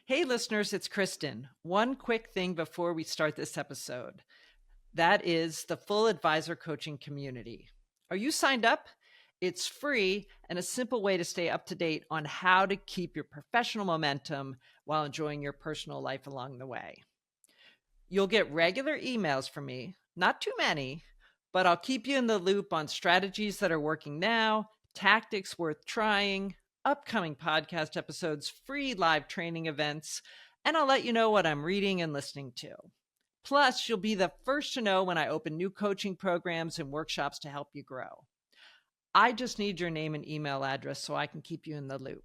Hey, listeners, it's Kristin. One quick thing before we start this episode. That is the full advisor coaching community. Are you signed up? It's free and a simple way to stay up to date on how to keep your professional momentum while enjoying your personal life along the way. You'll get regular emails from me, not too many, but I'll keep you in the loop on strategies that are working now, tactics worth trying, upcoming podcast episodes, free live training events, and I'll let you know what I'm reading and listening to. Plus, you'll be the first to know when I open new coaching programs and workshops to help you grow. I just need your name and email address so I can keep you in the loop.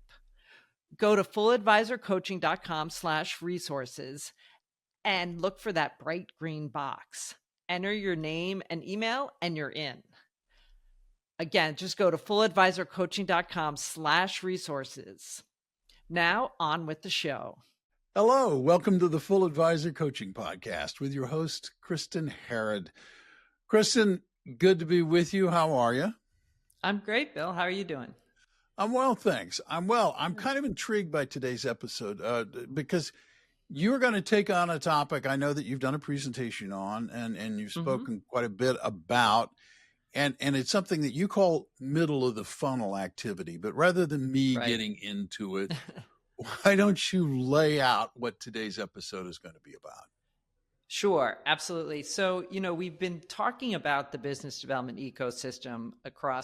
Go to fulladvisorcoaching.com/resources and look for that bright green box. Enter your name and email and you're in. Again, just go to fulladvisorcoaching.com/resources. Now on with the show. Hello, welcome to the Full Advisor Coaching Podcast with your host, Kristin Harad. Kristin, good to be with you. How are you? I'm great, Bill. How are you doing? I'm well, thanks. I'm well. I'm kind of intrigued by today's episode because you're going to take on a topic I know that you've done a presentation on and you've spoken quite a bit about, and it's something that you call middle of the funnel activity. But rather than me getting into it, why don't you lay out what today's episode is going to be about? Sure, absolutely. So, we've been talking about the business development ecosystem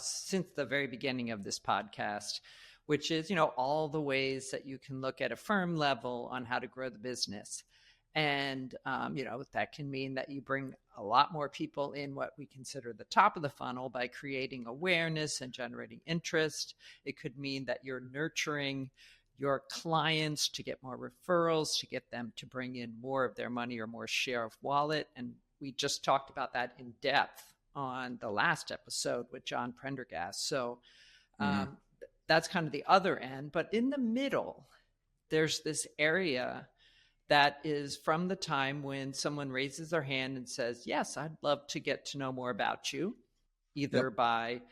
since the very beginning of this podcast, which is, all the ways that you can look at a firm level on how to grow the business. And, that can mean that you bring a lot more people in what we consider the top of the funnel by creating awareness and generating interest. It could mean that you're nurturing your clients to get more referrals, to get them to bring in more of their money or more share of wallet. And we just talked about that in depth on the last episode with John Prendergast. So that's kind of the other end. But in the middle, there's this area that is from the time when someone raises their hand and says, yes, I'd love to get to know more about you, either by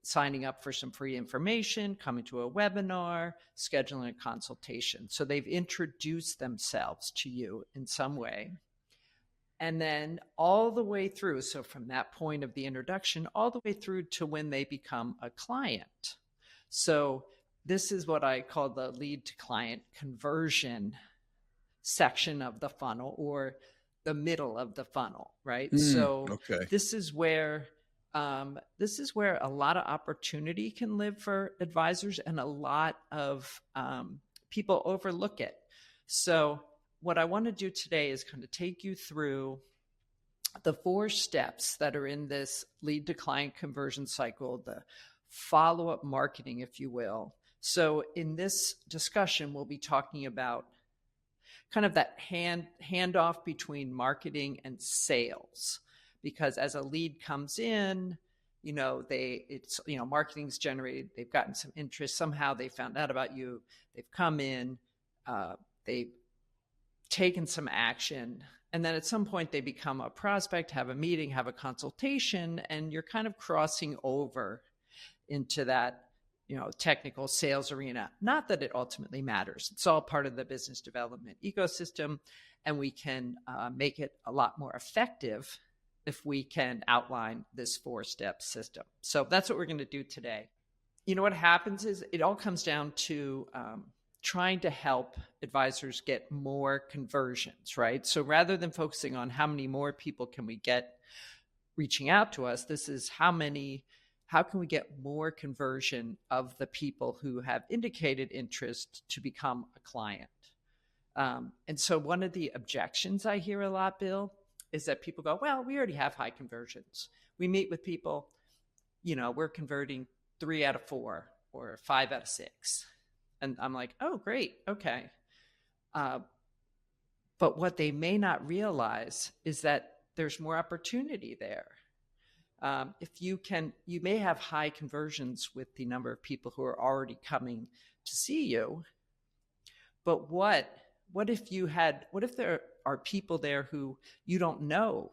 signing up for some free information, coming to a webinar, scheduling a consultation. So they've introduced themselves to you in some way. And then all the way through, so from that point of the introduction, all the way through to when they become a client. So this is what I call the lead to client conversion section of the funnel, or the middle of the funnel, right? This is where a lot of opportunity can live for advisors, and a lot of people overlook it. So what I want to do today is kind of take you through the 4 steps that are in this lead to client conversion cycle, the follow-up marketing, if you will. So in this discussion, we'll be talking about kind of that handoff between marketing and sales. Because as a lead comes in, marketing's generated, they've gotten some interest, somehow they found out about you, they've come in, they've taken some action, and then at some point they become a prospect, have a meeting, have a consultation, and you're kind of crossing over into that, technical sales arena. Not that it ultimately matters. It's all part of the business development ecosystem, and we can make it a lot more effective if we can outline this 4-step system. So that's what we're going to do today. What happens is it all comes down to trying to help advisors get more conversions, right? So rather than focusing on how many more people can we get reaching out to us, this is how can we get more conversion of the people who have indicated interest to become a client? And so one of the objections I hear a lot, Bill, is that people go, well, we already have high conversions. We meet with people, we're converting 3 out of 4 or 5 out of 6. And I'm like, oh, great. Okay. But what they may not realize is that there's more opportunity there. You may have high conversions with the number of people who are already coming to see you. But what if there are people there who you don't know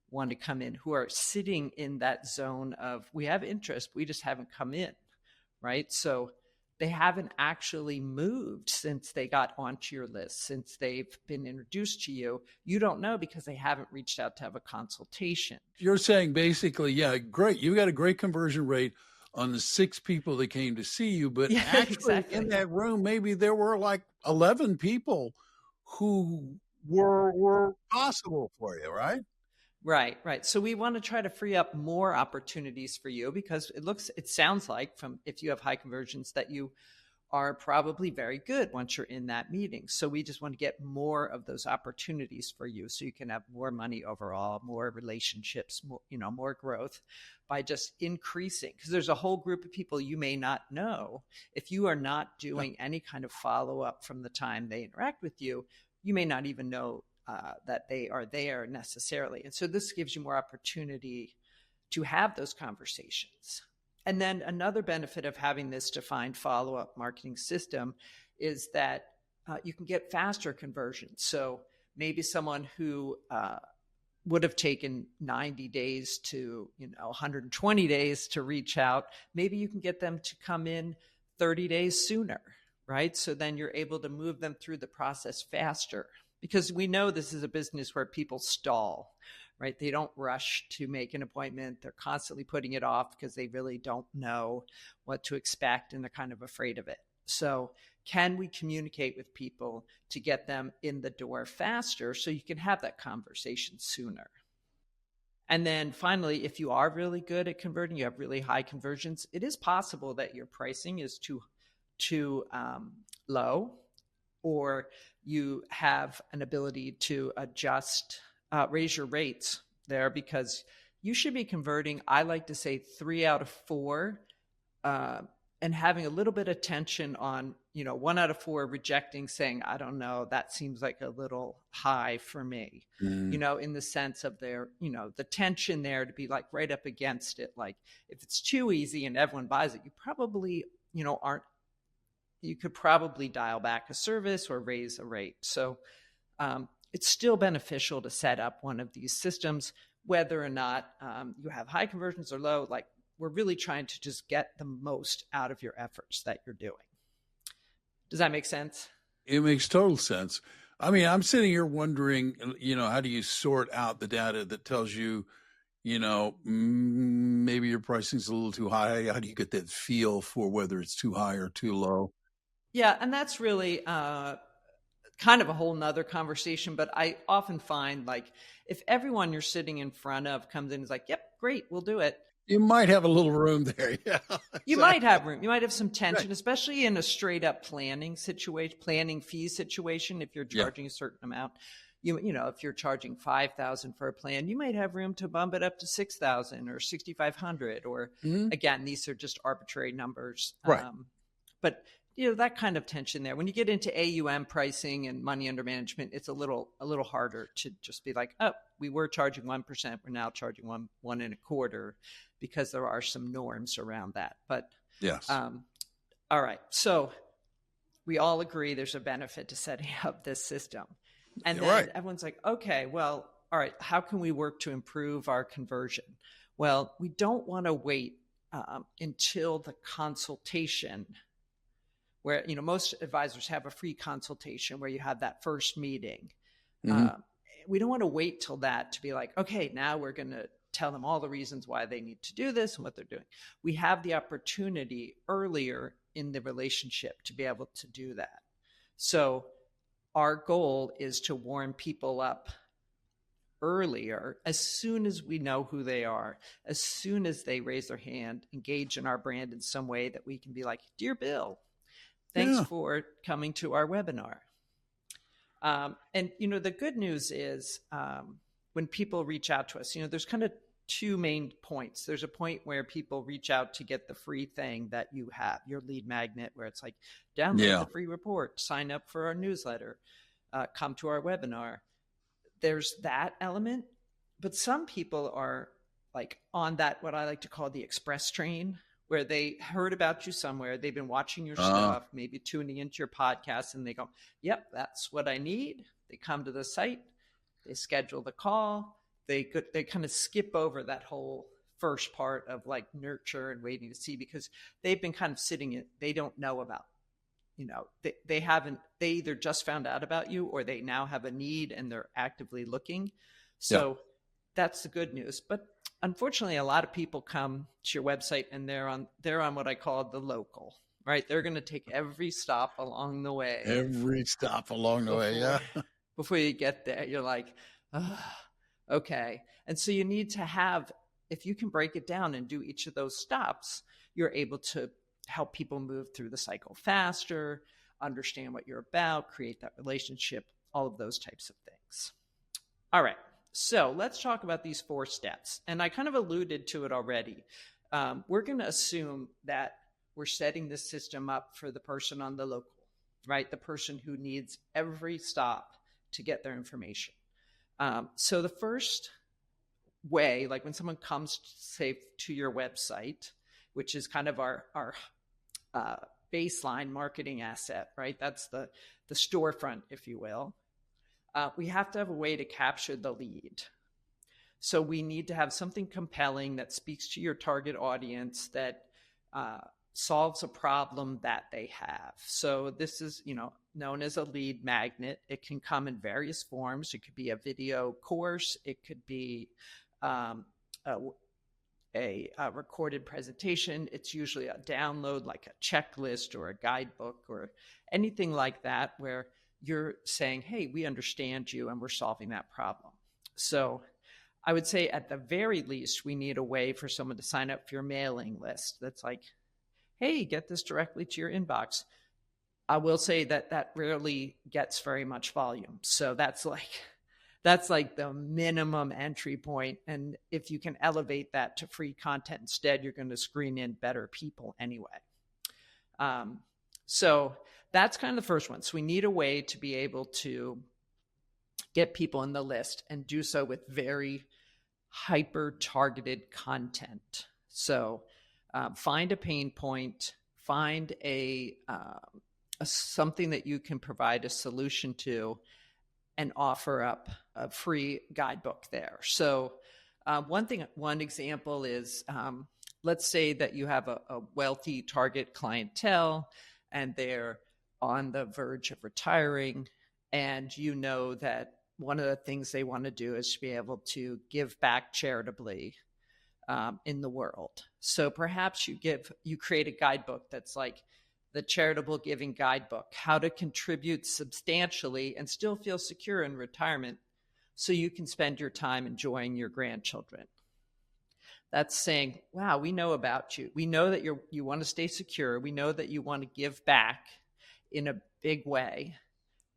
want to come in, who are sitting in that zone of, we have interest, we just haven't come in, right? So they haven't actually moved since they got onto your list, since they've been introduced to you. You don't know because they haven't reached out to have a consultation. You're saying basically, yeah, great. You got a great conversion rate on the 6 people that came to see you, but Yeah, actually exactly. in that room, maybe there were like 11 people who were possible for you, right? Right, right. So we want to try to free up more opportunities for you, because it sounds like, from if you have high conversions, that you are probably very good once you're in that meeting. So we just want to get more of those opportunities for you, so you can have more money overall, more relationships, more growth, by just increasing. Because there's a whole group of people you may not know. If you are not doing any kind of follow-up from the time they interact with you, you may not even know that they are there necessarily. And so this gives you more opportunity to have those conversations. And then another benefit of having this defined follow-up marketing system is that you can get faster conversions. So maybe someone who would have taken 90 days to 120 days to reach out, maybe you can get them to come in 30 days sooner, right? So then you're able to move them through the process faster, because we know this is a business where people stall, right? They don't rush to make an appointment. They're constantly putting it off because they really don't know what to expect, and they're kind of afraid of it. So can we communicate with people to get them in the door faster, so you can have that conversation sooner? And then finally, if you are really good at converting, you have really high conversions, it is possible that your pricing is too low, or you have an ability to raise your rates there, because you should be converting, I like to say, 3 out of 4, and having a little bit of tension on, 1 out of 4 rejecting, saying, I don't know, that seems like a little high for me, in the sense of their, the tension there to be like right up against it. Like if it's too easy and everyone buys it, you probably, you could probably dial back a service or raise a rate. So it's still beneficial to set up one of these systems, whether or not you have high conversions or low. Like, we're really trying to just get the most out of your efforts that you're doing. Does that make sense? It makes total sense. I mean, I'm sitting here wondering, how do you sort out the data that tells you, maybe your pricing's a little too high? How do you get that feel for whether it's too high or too low? Yeah, and that's really kind of a whole nother conversation. But I often find, like, if everyone you're sitting in front of comes in and is like, yep, great, we'll do it. You might have a little room there. Yeah, exactly. You might have room. You might have some tension, right, especially in a straight up planning fee situation. If you're charging a certain amount, if you're charging $5,000 for a plan, you might have room to bump it up to $6,000 or $6,500. Or again, these are just arbitrary numbers. Right. But that kind of tension there. When you get into AUM pricing and money under management, it's a little harder to just be like, oh, we were charging 1%, we're now charging 1.25%, because there are some norms around that. But yes. All right. So we all agree there's a benefit to setting up this system. And then everyone's like, okay, well, all right, how can we work to improve our conversion? Well, we don't want to wait until the consultation, where, most advisors have a free consultation where you have that first meeting. We don't want to wait till that to be like, okay, now we're going to tell them all the reasons why they need to do this and what they're doing. We have the opportunity earlier in the relationship to be able to do that. So our goal is to warm people up earlier, as soon as we know who they are, as soon as they raise their hand, engage in our brand in some way that we can be like, dear Bill, thanks for coming to our webinar. And, the good news is when people reach out to us, there's kind of 2 main points. There's a point where people reach out to get the free thing that you have, your lead magnet, where it's like, download the free report, sign up for our newsletter, come to our webinar. There's that element. But some people are like on that, what I like to call the express train, where they heard about you somewhere. They've been watching your stuff, maybe tuning into your podcast, and they go, yep, that's what I need. They come to the site, they schedule the call, they kind of skip over that whole first part of like nurture and waiting to see, because they've been kind of sitting in, they don't know about, they either just found out about you or they now have a need and they're actively looking. So that's the good news. But unfortunately, a lot of people come to your website and they're on what I call the local, right? They're going to take every stop along the way. Before you get there, you're like, okay. And so you need to have, if you can break it down and do each of those stops, you're able to help people move through the cycle faster, understand what you're about, create that relationship, all of those types of things. All right. So let's talk about these 4 steps. And I kind of alluded to it already. We're going to assume that we're setting the system up for the person on the local, right? The person who needs every stop to get their information. So the first way, like when someone comes, say, to your website, which is kind of our baseline marketing asset, right? That's the storefront, if you will. We have to have a way to capture the lead. So we need to have something compelling that speaks to your target audience, that solves a problem that they have. So this is, known as a lead magnet. It can come in various forms. It could be a video course. It could be a recorded presentation. It's usually a download, like a checklist or a guidebook or anything like that, where you're saying, hey, we understand you and we're solving that problem. So I would say at the very least, we need a way for someone to sign up for your mailing list. That's like, hey, get this directly to your inbox. I will say that rarely gets very much volume. So that's like the minimum entry point. And if you can elevate that to free content instead, you're going to screen in better people anyway. So that's kind of the first one. So we need a way to be able to get people in the list and do so with very hyper targeted content. So find a pain point, find a something that you can provide a solution to, and offer up a free guidebook there. So one example is, let's say that you have a wealthy target clientele and they're on the verge of retiring, and you know that one of the things they want to do is to be able to give back charitably in the world. So perhaps you create a guidebook that's like the charitable giving guidebook, how to contribute substantially and still feel secure in retirement so you can spend your time enjoying your grandchildren. That's saying, wow, we know about you. We know that you want to stay secure. We know that you want to give back in a big way.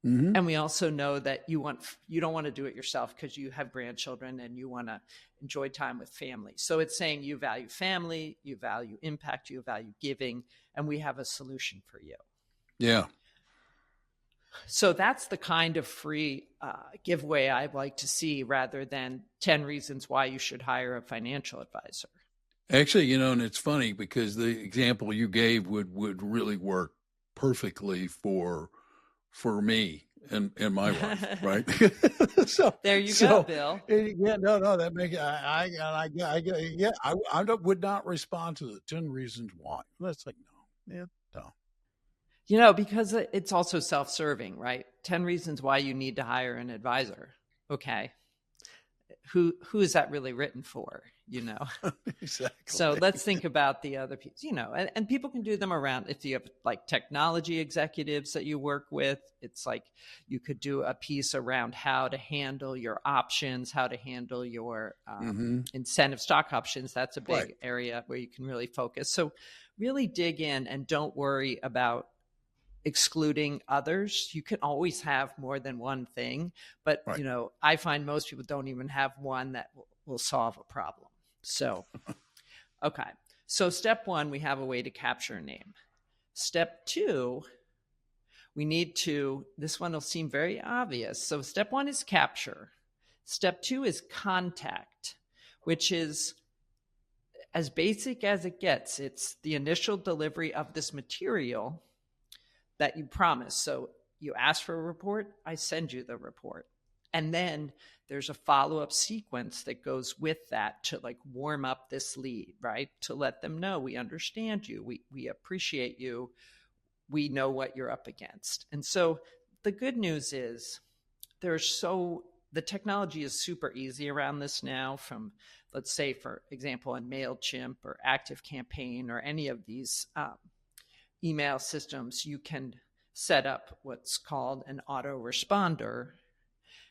Mm-hmm. And we also know that you don't want to do it yourself because you have grandchildren and you want to enjoy time with family. So it's saying you value family, you value impact, you value giving, and we have a solution for you. Yeah. So that's the kind of free giveaway I'd like to see, rather than 10 reasons why you should hire a financial advisor. Actually, and it's funny because the example you gave would really work perfectly for me and my wife, right? So there you go, Bill. Yeah, no, that makes I would not respond to the 10 reasons why. That's like no. Because it's also self-serving, right? 10 reasons why you need to hire an advisor. Okay. Who is that really written for? Exactly. So let's think about the other people, and people can do them around. If you have like technology executives that you work with, it's like you could do a piece around how to handle your options, how to handle your incentive stock options. That's a big area where you can really focus. So really dig in and don't worry about excluding others. You can always have more than one thing, but I find most people don't even have one that will solve a problem. So, okay. So step 1, we have a way to capture a name. Step 2, this one will seem very obvious. So step 1 is capture. Step 2 is contact, which is as basic as it gets. It's the initial delivery of this material that you promise. So you ask for a report, I send you the report. And then there's a follow-up sequence that goes with that to like warm up this lead, right? To let them know we understand you, we appreciate you, we know what you're up against. And so the good news is the technology is super easy around this now, from, let's say, for example, in MailChimp or ActiveCampaign or any of these email systems, you can set up what's called an autoresponder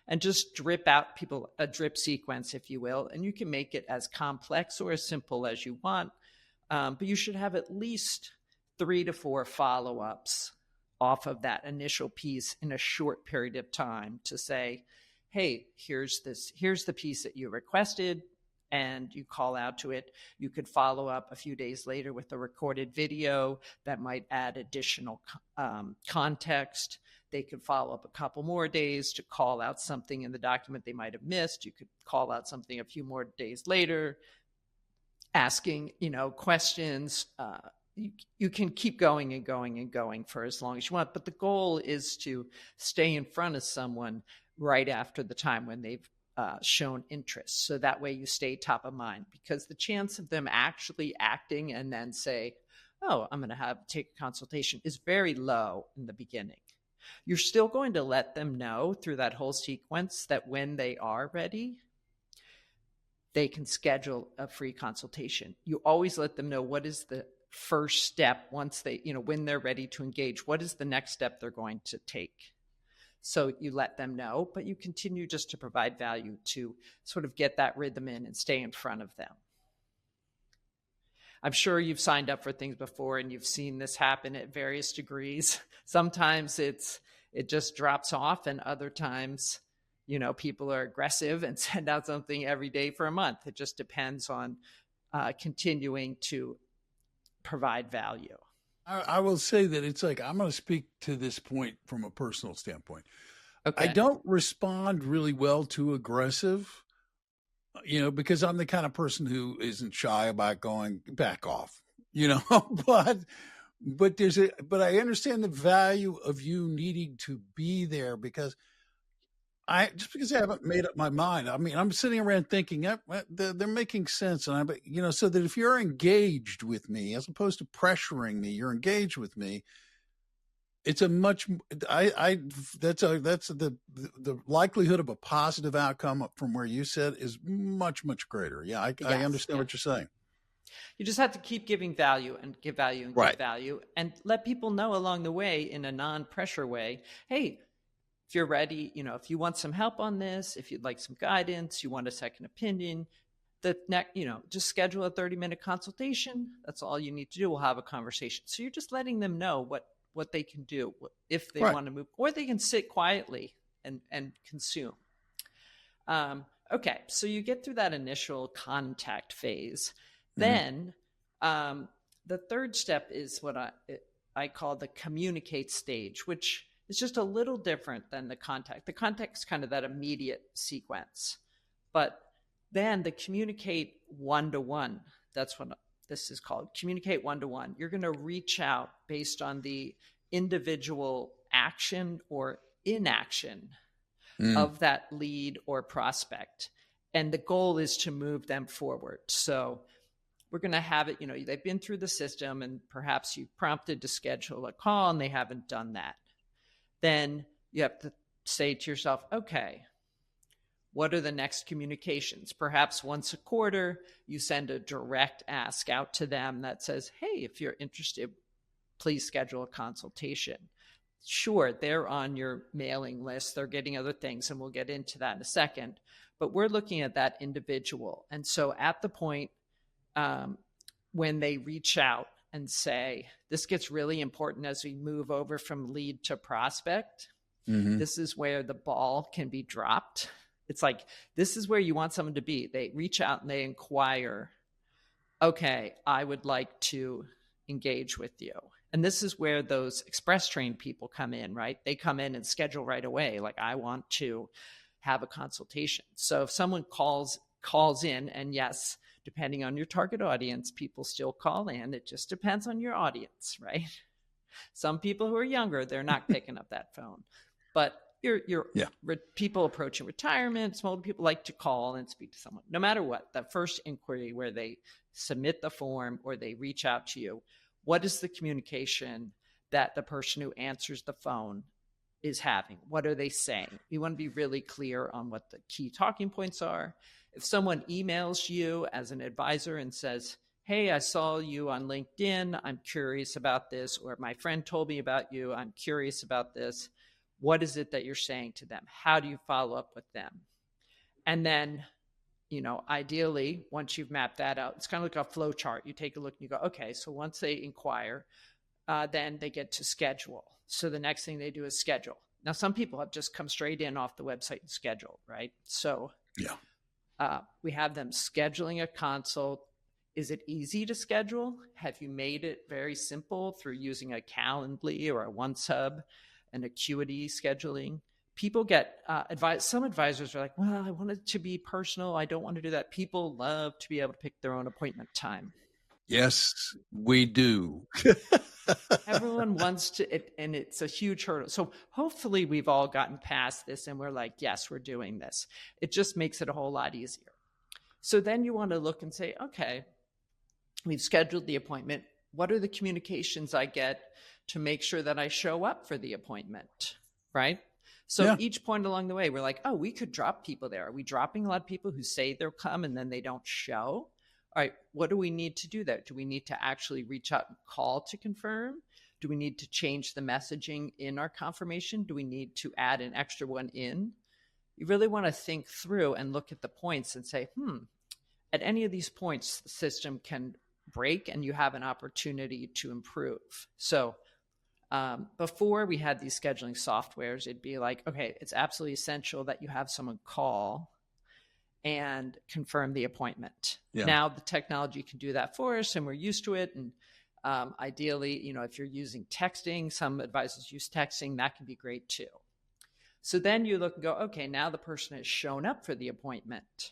and just drip out people a drip sequence, if you will. And you can make it as complex or as simple as you want. But you should have at least 3 to 4 follow-ups off of that initial piece in a short period of time to say, hey, here's the piece that you requested, and you call out to it. You could follow up a few days later with a recorded video that might add additional context. They could follow up a couple more days to call out something in the document they might have missed. You could call out something a few more days later, asking, questions. You can keep going and going and going for as long as you want, but the goal is to stay in front of someone right after the time when they've shown interest. So that way you stay top of mind, because the chance of them actually acting and then say, oh, I'm going to take a consultation is very low in the beginning. You're still going to let them know through that whole sequence that when they are ready, they can schedule a free consultation. You always let them know what is the first step once they, when they're ready to engage, what is the next step they're going to take. So you let them know, but you continue just to provide value to sort of get that rhythm in and stay in front of them. I'm sure you've signed up for things before and you've seen this happen at various degrees. Sometimes it just drops off, and other times, people are aggressive and send out something every day for a month. It just depends on continuing to provide value. I will say that it's like, I'm going to speak to this point from a personal standpoint. Okay. I don't respond really well to aggressive, because I'm the kind of person who isn't shy about going back off, but I understand the value of you needing to be there, because I haven't made up my mind. I mean, I'm sitting around thinking they're making sense. And so that if you're engaged with me, as opposed to pressuring me, you're engaged with me. It's a much, that's the likelihood of a positive outcome from where you said is much, much greater. Yeah. I understand what you're saying. You just have to keep giving value and give value and give value, and let people know along the way in a non-pressure way, hey, if you're ready, if you want some help on this, if you'd like some guidance, you want a second opinion, just schedule a 30-minute consultation. That's all you need to do. We'll have a conversation. So you're just letting them know what they can do if they want to move, or they can sit quietly and consume. Okay, so you get through that initial contact phase. Then the third step is what I call the communicate stage, which is just a little different than the contact. The contact is kind of that immediate sequence. But then the communicate one-to-one, that's what this is called, communicate one-to-one. You're going to reach out based on the individual action or inaction of that lead or prospect. And the goal is to move them forward. So we're going to have it, they've been through the system and perhaps you prompted to schedule a call and they haven't done that. Then you have to say to yourself, okay, what are the next communications? Perhaps once a quarter, you send a direct ask out to them that says, hey, if you're interested, please schedule a consultation. Sure, they're on your mailing list. They're getting other things, and we'll get into that in a second. But we're looking at that individual. And so at the point when they reach out and say, this gets really important as we move over from lead to prospect. This is where the ball can be dropped. It's like, this is where you want someone to be. They reach out and they inquire, okay, I would like to engage with you. And this is where those express trained people come in, right? They come in and schedule right away. Like, I want to have a consultation. So if someone calls in, and yes, depending on your target audience, people still call in. It just depends on your audience, right? Some people who are younger, they're not picking up that phone. But Yeah. People approaching retirement, small people like to call and speak to someone. No matter what, the first inquiry where they submit the form or they reach out to you, what is the communication that the person who answers the phone is having? What are they saying? We want to be really clear on what the key talking points are. If someone emails you as an advisor and says, hey, I saw you on LinkedIn, I'm curious about this, or my friend told me about you, I'm curious about this, what is it that you're saying to them? How do you follow up with them? And then, ideally, once you've mapped that out, it's kind of like a flow chart. You take a look and you go, okay, so once they inquire, then they get to schedule. So the next thing they do is schedule. Now, some people have just come straight in off the website and scheduled, right? So we have them scheduling a consult. Is it easy to schedule? Have you made it very simple through using a Calendly or a OneSub, an Acuity scheduling? People get advice. Some advisors are like, well, I want it to be personal. I don't want to do that. People love to be able to pick their own appointment time. Yes, we do. Everyone wants to, and it's a huge hurdle. So hopefully we've all gotten past this and we're like, yes, we're doing this. It just makes it a whole lot easier. So then you want to look and say, okay, we've scheduled the appointment. What are the communications I get to make sure that I show up for the appointment, right? So each point along the way, we're like, oh, we could drop people there. Are we dropping a lot of people who say they'll come and then they don't show? All right, what do we need to do there? Do we need to actually reach out and call to confirm? Do we need to change the messaging in our confirmation? Do we need to add an extra one in? You really want to think through and look at the points and say, at any of these points, the system can break and you have an opportunity to improve. So before we had these scheduling softwares, it'd be like, okay, it's absolutely essential that you have someone call and confirm the appointment. Yeah. Now the technology can do that for us and we're used to it. And ideally, if you're using texting, some advisors use texting, that can be great too. So then you look and go, okay, now the person has shown up for the appointment.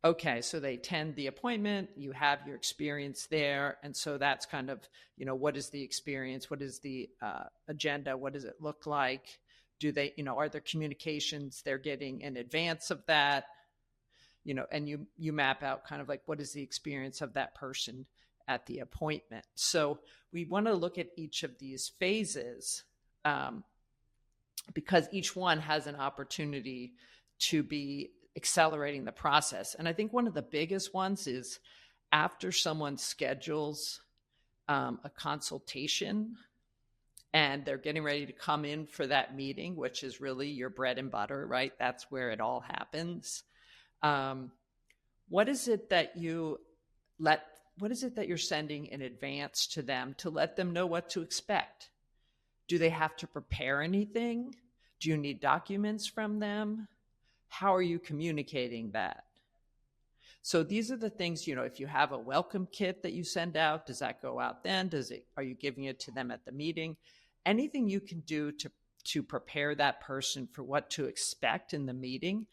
Okay, so they attend the appointment, you have your experience there. And so that's kind of, what is the experience? What is the agenda? What does it look like? Do they, are there communications they're getting in advance of that? And you map out kind of like, what is the experience of that person at the appointment? So we want to look at each of these phases because each one has an opportunity to be accelerating the process. And I think one of the biggest ones is after someone schedules a consultation and they're getting ready to come in for that meeting, which is really your bread and butter, right? That's where it all happens. What is it that you're sending in advance to them to let them know what to expect? Do they have to prepare anything? Do you need documents from them? How are you communicating that? So these are the things, if you have a welcome kit that you send out, does that go out then? Are you giving it to them at the meeting? Anything you can do to prepare that person for what to expect in the meeting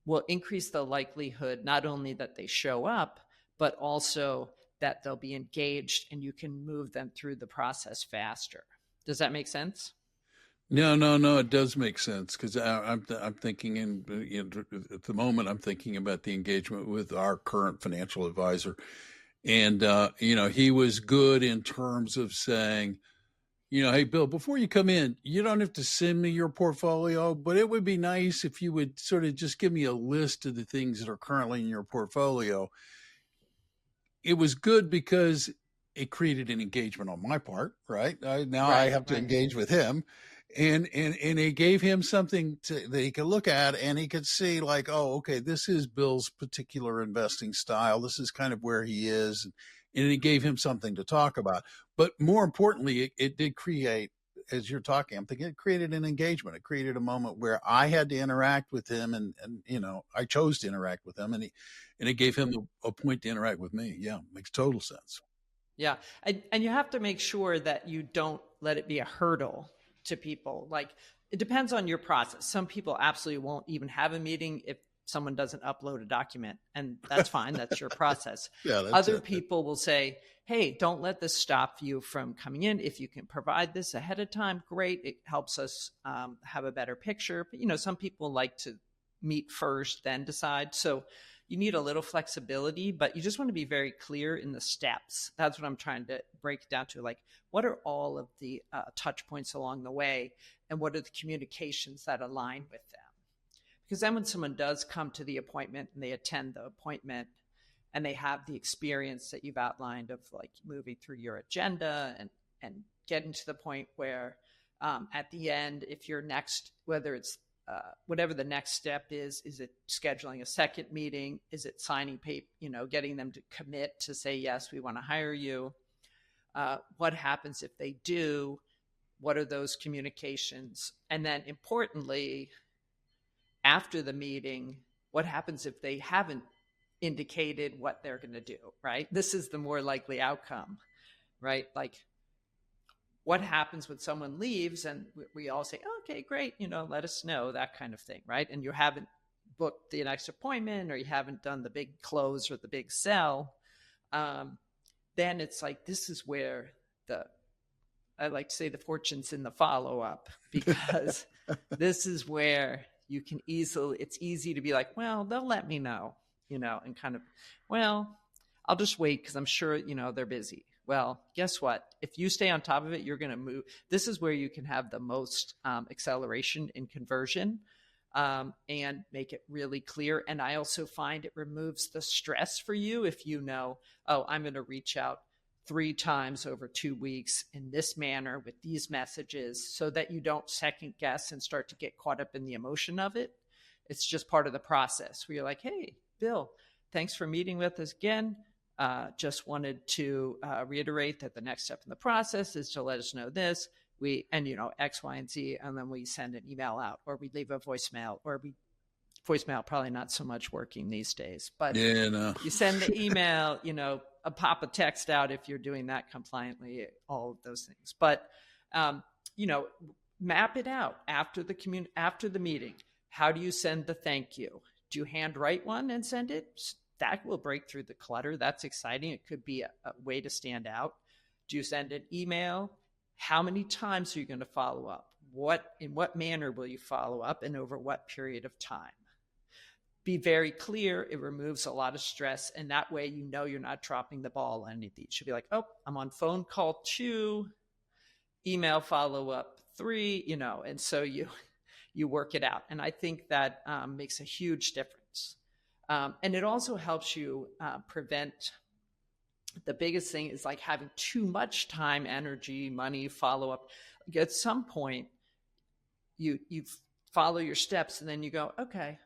will increase the likelihood not only that they show up, but also that they'll be engaged and you can move them through the process faster. Does that make sense? No, it does make sense because I'm thinking at the moment I'm thinking about the engagement with our current financial advisor, and he was good in terms of saying, hey Bill, before you come in, you don't have to send me your portfolio, but it would be nice if you would sort of just give me a list of the things that are currently in your portfolio. It was good because it created an engagement on my part, right? I have to engage with him. And it gave him something that he could look at and he could see like, oh, okay, this is Bill's particular investing style. This is kind of where he is. And it gave him something to talk about. But more importantly, it did create, as you're talking, I'm thinking it created an engagement. It created a moment where I had to interact with him and I chose to interact with him and it gave him a point to interact with me. Yeah, makes total sense. Yeah. And you have to make sure that you don't let it be a hurdle to people. Like it depends on your process. Some people absolutely won't even have a meeting if someone doesn't upload a document, and that's fine. That's your process. Yeah, that's Other it. people will say, hey, don't let this stop you from coming in. If you can provide this ahead of time, great. It helps us have a better picture. But, some people like to meet first, then decide. So you need a little flexibility, but you just want to be very clear in the steps. That's what I'm trying to break it down to. Like, what are all of the touch points along the way, and what are the communications that align with them? Because then when someone does come to the appointment and they attend the appointment and they have the experience that you've outlined of like moving through your agenda and getting to the point where at the end, if you're next, whether it's whatever the next step is it scheduling a second meeting? Is it signing paper, getting them to commit to say, yes, we want to hire you? What happens if they do? What are those communications? And then importantly, after the meeting, what happens if they haven't indicated what they're going to do, right? This is the more likely outcome, right? Like, what happens when someone leaves and we all say, okay, great, let us know, that kind of thing, right? And you haven't booked the next appointment, or you haven't done the big close or the big sell, then it's like, this is where I like to say the fortune's in the follow-up, because this is where it's easy to be like, well, they'll let me know, and kind of, well, I'll just wait because I'm sure, they're busy. Well, guess what? If you stay on top of it, you're going to move. This is where you can have the most acceleration in conversion and make it really clear. And I also find it removes the stress for you if you know, oh, I'm going to reach out 3 times over 2 weeks in this manner with these messages, so that you don't second guess and start to get caught up in the emotion of it. It's just part of the process where you're like, hey, Bill, thanks for meeting with us again. Just wanted to reiterate that the next step in the process is to let us know this, X, Y, and Z, and then we send an email out, or we leave a voicemail, voicemail probably not so much working these days, but you send the email, pop a text out if you're doing that compliantly, all of those things. But map it out after the meeting. How do you send the thank you? Do you handwrite one and send it? That will break through the clutter. That's exciting. It could be a way to stand out. Do you send an email? How many times are you going to follow up? In what manner will you follow up, and over what period of time? Be very clear. It removes a lot of stress, and that way you're not dropping the ball on anything. You should be like, oh, I'm on phone call 2, email follow-up 3, and so you work it out. And I think that makes a huge difference. And it also helps you prevent, the biggest thing is like having too much time, energy, money, follow up. At some point, you follow your steps, and then you go, okay,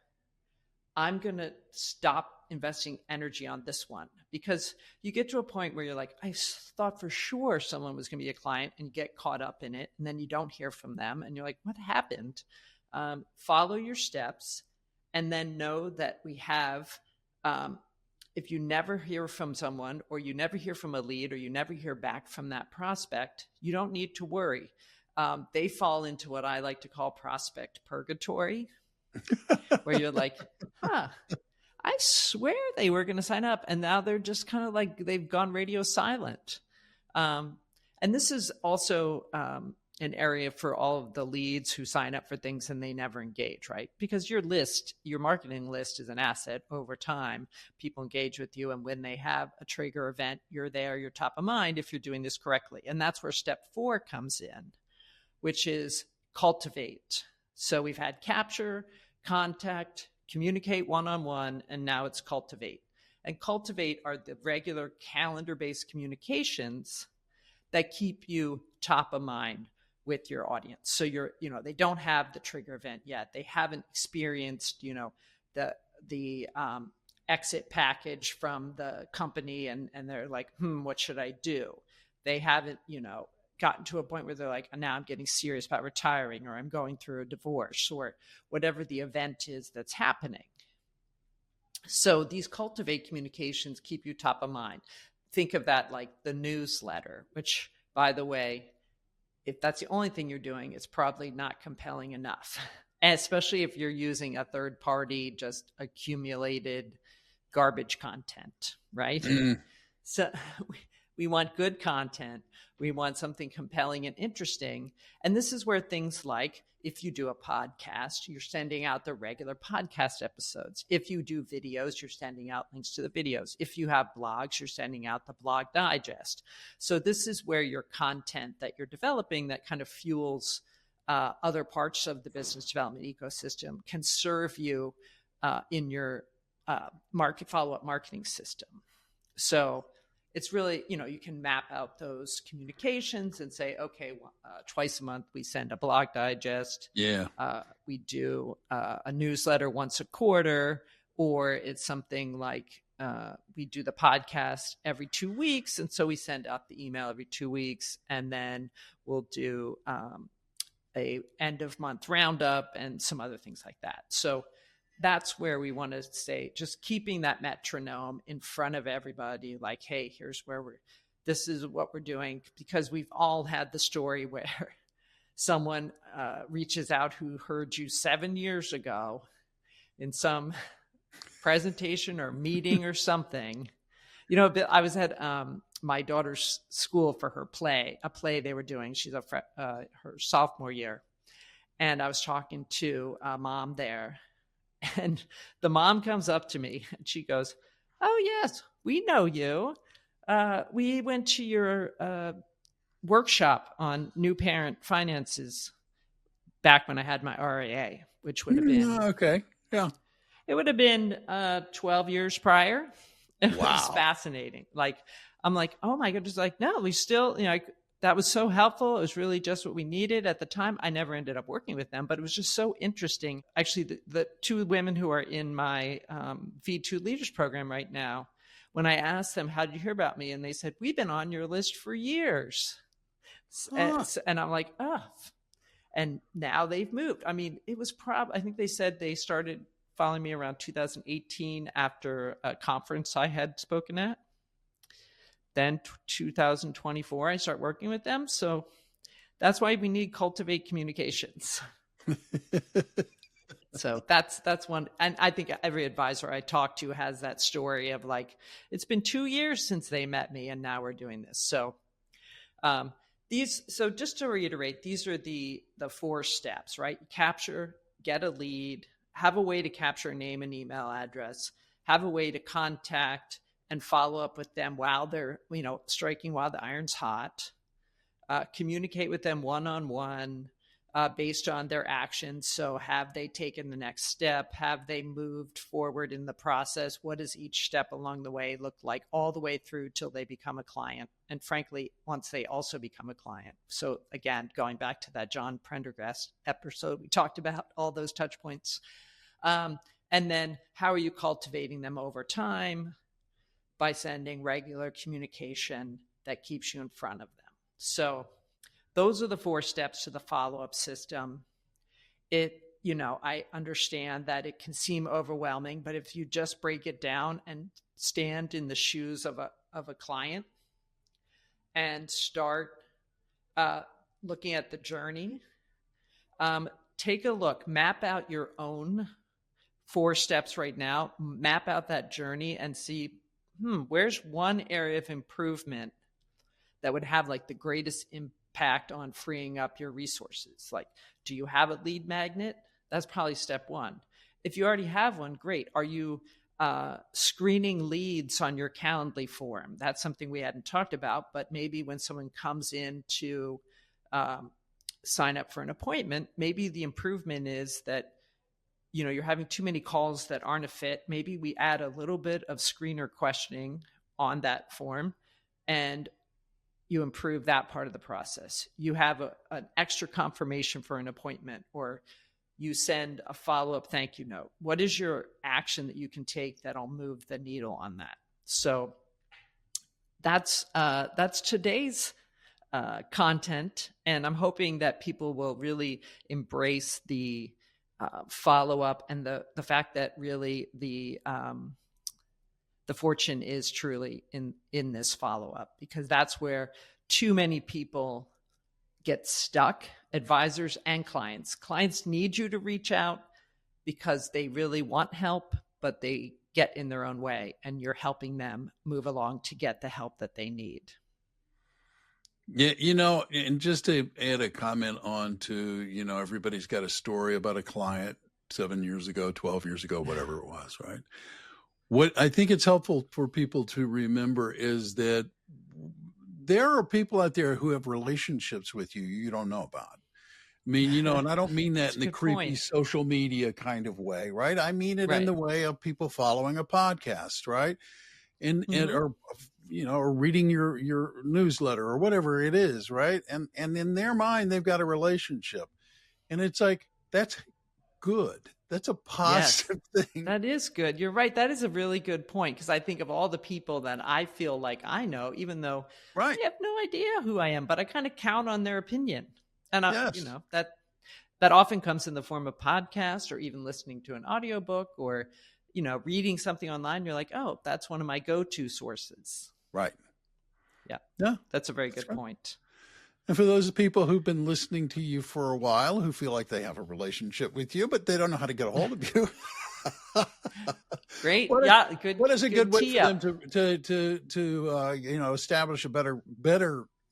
I'm going to stop investing energy on this one, because you get to a point where you're like, I thought for sure someone was going to be a client, and you get caught up in it, and then you don't hear from them, and you're like, what happened? Follow your steps. And then know that we have, if you never hear from someone, or you never hear from a lead, or you never hear back from that prospect, you don't need to worry. They fall into what I like to call prospect purgatory, where you're like, I swear they were going to sign up, and now they're just kind of like, they've gone radio silent. And this is also an area for all of the leads who sign up for things and they never engage, right? Because your marketing list is an asset over time. People engage with you, and when they have a trigger event, you're there, you're top of mind if you're doing this correctly. And that's where step 4 comes in, which is cultivate. So we've had capture, contact, communicate one-on-one, and now it's cultivate. And cultivate are the regular calendar-based communications that keep you top of mind with your audience. So they don't have the trigger event yet. They haven't experienced, the exit package from the company, and they're like, what should I do? They haven't, gotten to a point where they're like, now I'm getting serious about retiring, or I'm going through a divorce, or whatever the event is that's happening. So these cultivate communications keep you top of mind. Think of that like the newsletter, which, by the way, if that's the only thing you're doing, it's probably not compelling enough. especially if you're using a third party, just accumulated garbage content, right? So we want good content. We want something compelling and interesting. And this is where things like, if you do a podcast, you're sending out the regular podcast episodes. If you do videos, you're sending out links to the videos. If you have blogs, you're sending out the blog digest. So this is where your content that you're developing that kind of fuels other parts of the business development ecosystem can serve you in your follow-up marketing system. So it's really, you can map out those communications and say, okay, twice a month we send a blog digest. Yeah. We do a newsletter once a quarter, or it's something like we do the podcast every 2 weeks. And so we send out the email every 2 weeks, and then we'll do a end of month roundup and some other things like that. So that's where we want to stay, just keeping that metronome in front of everybody. Like, hey, this is what we're doing, because we've all had the story where someone reaches out who heard you 7 years ago in some presentation or meeting or something. I was at my daughter's school for her a play they were doing. She's her sophomore year. And I was talking to a mom there, and the mom comes up to me and she goes, "Oh yes, we know you. We went to your workshop on new parent finances back when I had my RAA, which would have been okay. Yeah. It would have been 12 years prior." It Wow. was fascinating. I'm like, oh my God, just like, no, we still, that was so helpful. It was really just what we needed at the time. I never ended up working with them, but it was just so interesting. Actually, the two women who are in my V2 Leaders program right now, when I asked them, how did you hear about me? And they said, we've been on your list for years. And I'm like, oh, and now they've moved. I mean, it was I think they said they started following me around 2018 after a conference I had spoken at. Then 2024, I start working with them. So that's why we need cultivate communications. So that's one. And I think every advisor I talk to has that story of like, it's been 2 years since they met me and now we're doing this. So so just to reiterate, these are the 4 steps, right? Capture, get a lead, have a way to capture a name and email address, have a way to contact and follow up with them while they're, striking while the iron's hot, communicate with them one-on-one based on their actions. So have they taken the next step? Have they moved forward in the process? What does each step along the way look like all the way through till they become a client? And frankly, once they also become a client. So again, going back to that John Prendergast episode, we talked about all those touch points. And then how are you cultivating them over time? By sending regular communication that keeps you in front of them. So those are the 4 steps to the follow-up system. I understand that it can seem overwhelming, but if you just break it down and stand in the shoes of a client and start looking at the journey, take a look, map out your own 4 steps right now, map out that journey and see, where's one area of improvement that would have like the greatest impact on freeing up your resources? Like, do you have a lead magnet? That's probably step 1. If you already have one, great. Are you screening leads on your Calendly form? That's something we hadn't talked about, but maybe when someone comes in to sign up for an appointment, maybe the improvement is that you're having too many calls that aren't a fit. Maybe we add a little bit of screener questioning on that form and you improve that part of the process. You have an extra confirmation for an appointment, or you send a follow-up thank you note. What is your action that you can take that'll move the needle on that? So that's today's content. And I'm hoping that people will really embrace the follow-up and the fact that really the fortune is truly in this follow-up, because that's where too many people get stuck advisors and clients. Clients need you to reach out because they really want help, but they get in their own way, and you're helping them move along to get the help that they need. Yeah, and just to add a comment on to, everybody's got a story about a client 7 years ago, 12 years ago, whatever it was, right? What I think it's helpful for people to remember is that there are people out there who have relationships with you don't know about. I mean, and I don't mean that in the creepy social media kind of way, right? I mean it in the way of people following a podcast, right? And or reading your newsletter or whatever it is, right? And in their mind, they've got a relationship. And it's like, that's good. That's a positive thing. That is good. You're right. That is a really good point, because I think of all the people that I feel like I know, even though I have no idea who I am, but I kind of count on their opinion. And that often comes in the form of podcasts or even listening to an audiobook or, reading something online. You're like, oh, that's one of my go-to sources. Right. Yeah. That's a very good point. And for those people who've been listening to you for a while, who feel like they have a relationship with you, but they don't know how to get a hold of you. Great. What is a good way for them to establish a better,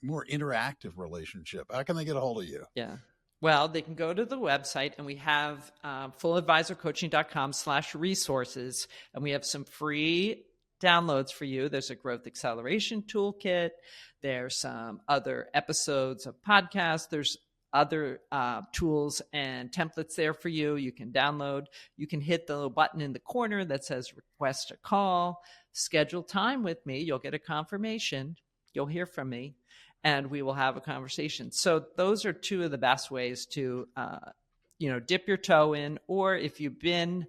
more interactive relationship? How can they get a hold of you? Yeah. Well, they can go to the website, and we have fulladvisorcoaching.com/resources, and we have some free downloads for you. There's a growth acceleration toolkit. There's some other episodes of podcasts. There's other tools and templates there for you. You can download. You can hit the little button in the corner that says request a call, schedule time with me. You'll get a confirmation. You'll hear from me, and we will have a conversation. So those are two of the best ways to, dip your toe in. Or if you've been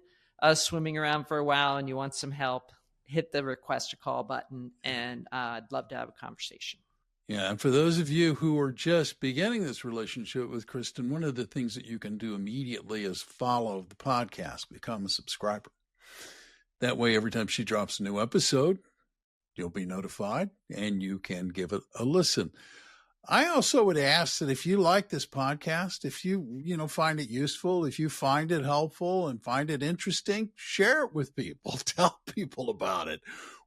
swimming around for a while and you want some help, hit the request a call button, and I'd love to have a conversation. Yeah. And for those of you who are just beginning this relationship with Kristin, one of the things that you can do immediately is follow the podcast, become a subscriber. That way, every time she drops a new episode, you'll be notified and you can give it a listen. I also would ask that if you like this podcast, if you, find it useful, if you find it helpful and find it interesting, share it with people, tell people about it.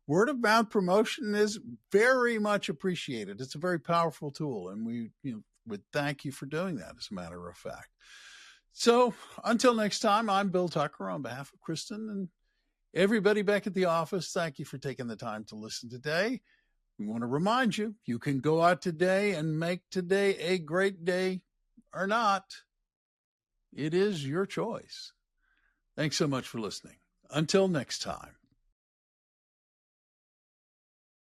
Word of mouth promotion is very much appreciated. It's a very powerful tool, and we would thank you for doing that, as a matter of fact. So until next time, I'm Bill Tucker on behalf of Kristin and everybody back at the office. Thank you for taking the time to listen today. We want to remind you, you can go out today and make today a great day or not. It is your choice. Thanks so much for listening. Until next time.